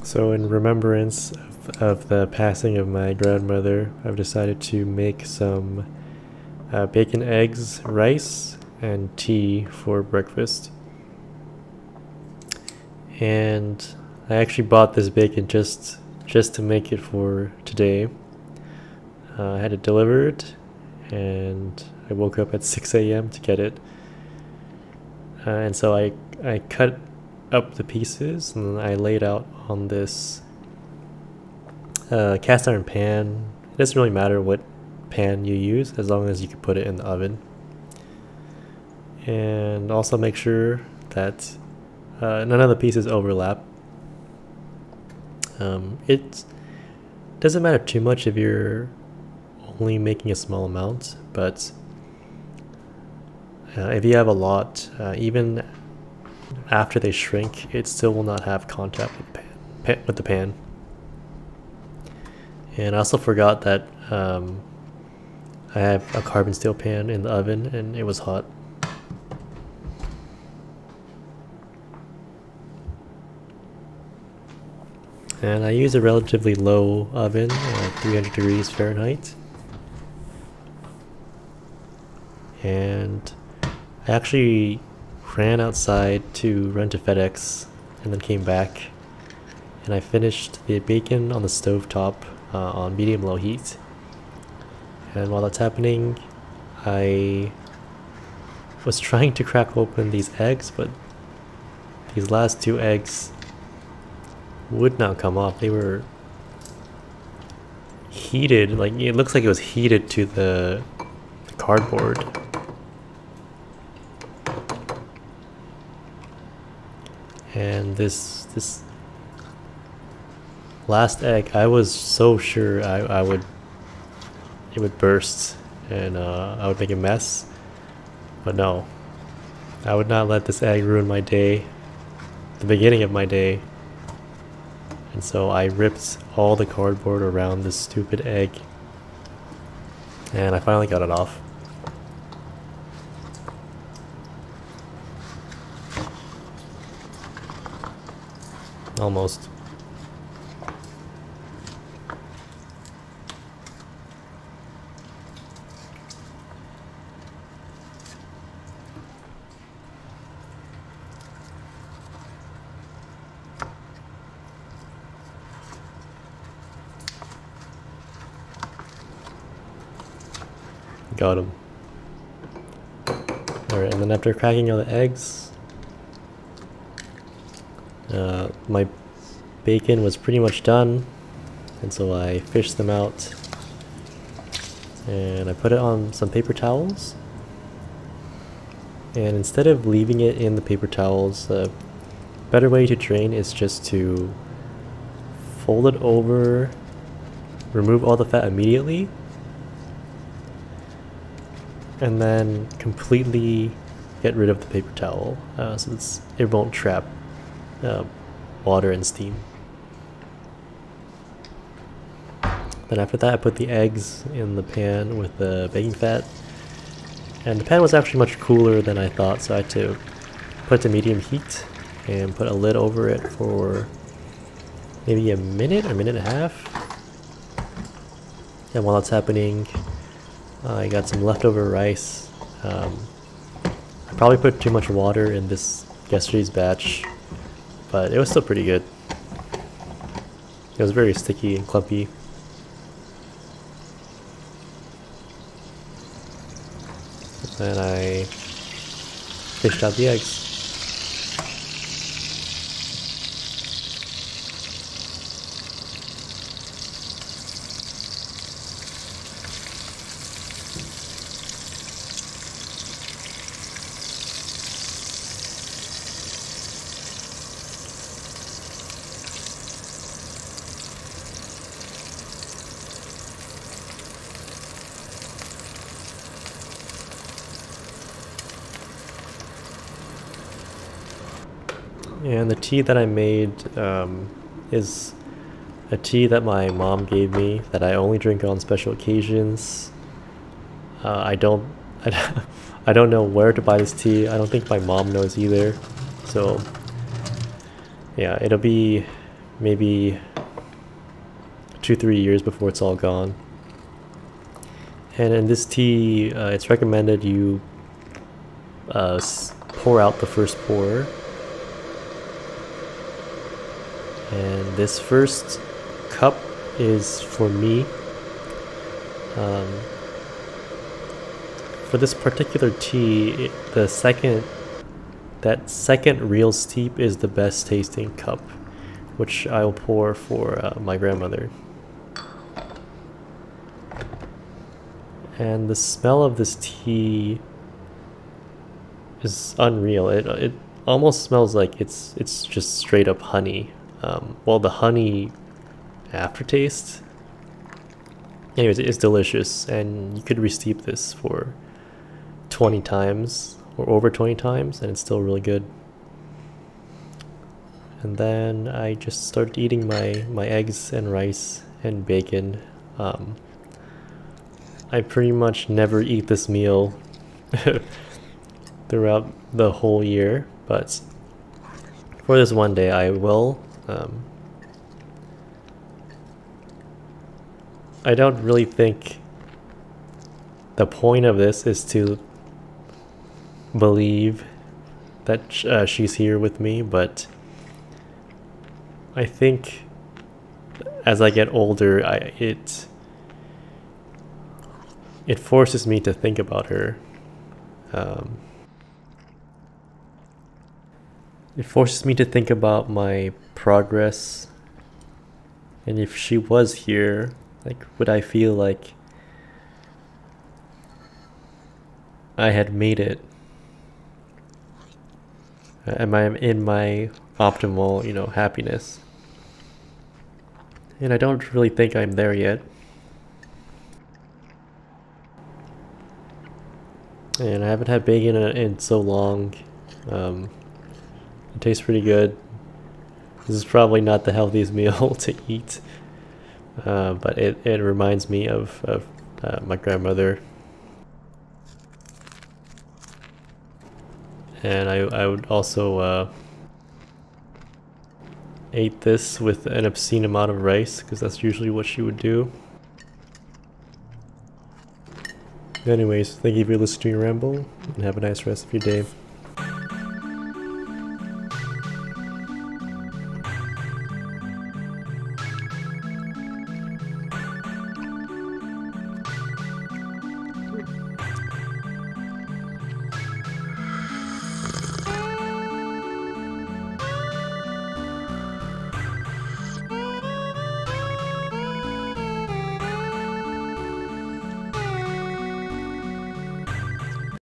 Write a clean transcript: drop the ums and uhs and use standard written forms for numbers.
So in remembrance of the passing of my grandmother, I've decided to make some bacon, eggs, rice, and tea for breakfast. And I actually bought this bacon just to make it for today. I had it delivered, and I woke up at 6 a.m. to get it. And so I cut up the pieces and I laid out on this cast iron pan. It doesn't really matter what pan you use as long as you can put it in the oven. And also make sure that none of the pieces overlap. It doesn't matter too much if you're only making a small amount, but if you have a lot, even after they shrink, it still will not have contact with the pan. And I also forgot that I have a carbon steel pan in the oven and it was hot. And I use a relatively low oven, 300 degrees Fahrenheit. And I actually ran outside to run to FedEx and then came back. And I finished the bacon on the stove top on medium-low heat. And while that's happening, I was trying to crack open these eggs, but these last two eggs would not come off. They were heated, like it looks like it was heated to the cardboard. And this last egg, I was so sure it would burst and I would make a mess, but no, I would not let this egg ruin my day, the beginning of my day. And so I ripped all the cardboard around this stupid egg and I finally got it off. Almost. Got him. Alright, and then after cracking all the eggs, my bacon was pretty much done, and so I fished them out and I put it on some paper towels. And instead of leaving it in the paper towels, a better way to drain is just to fold it over, remove all the fat immediately, and then completely get rid of the paper towel so it won't trap water and steam. Then after that I put the eggs in the pan with the baking fat, and the pan was actually much cooler than I thought, so I had to put it to medium heat and put a lid over it for maybe a minute or minute and a half. And while that's happening, I got some leftover rice. I probably put too much water in this yesterday's batch, but it was still pretty good. It was very sticky and clumpy. Then I fished out the eggs. And the tea that I made is a tea that my mom gave me that I only drink on special occasions. I don't know where to buy this tea. I don't think my mom knows either. So yeah, it'll be maybe 2-3 years before it's all gone. And in this tea, it's recommended you pour out the first pour. And this first cup is for me. For this particular tea, that second real steep is the best tasting cup, which I will pour for my grandmother. And the smell of this tea is unreal. It almost smells like it's just straight up honey. Well, the honey aftertaste, anyways, it's delicious, and you could re-steep this for 20 times or over 20 times and it's still really good. And then I just started eating my eggs and rice and bacon. I pretty much never eat this meal throughout the whole year, but for this one day I will. I don't really think the point of this is to believe that she's here with me, but I think as I get older, it forces me to think about her. It forces me to think about my progress, and if she was here, like, would I feel like I had made it? Am I in my optimal, happiness? And I don't really think I'm there yet. And I haven't had bacon in so long. It tastes pretty good. This is probably not the healthiest meal to eat, but it reminds me of my grandmother. And I would also ate this with an obscene amount of rice, because that's usually what she would do. Anyways, thank you for listening to your ramble, and have a nice rest of your day.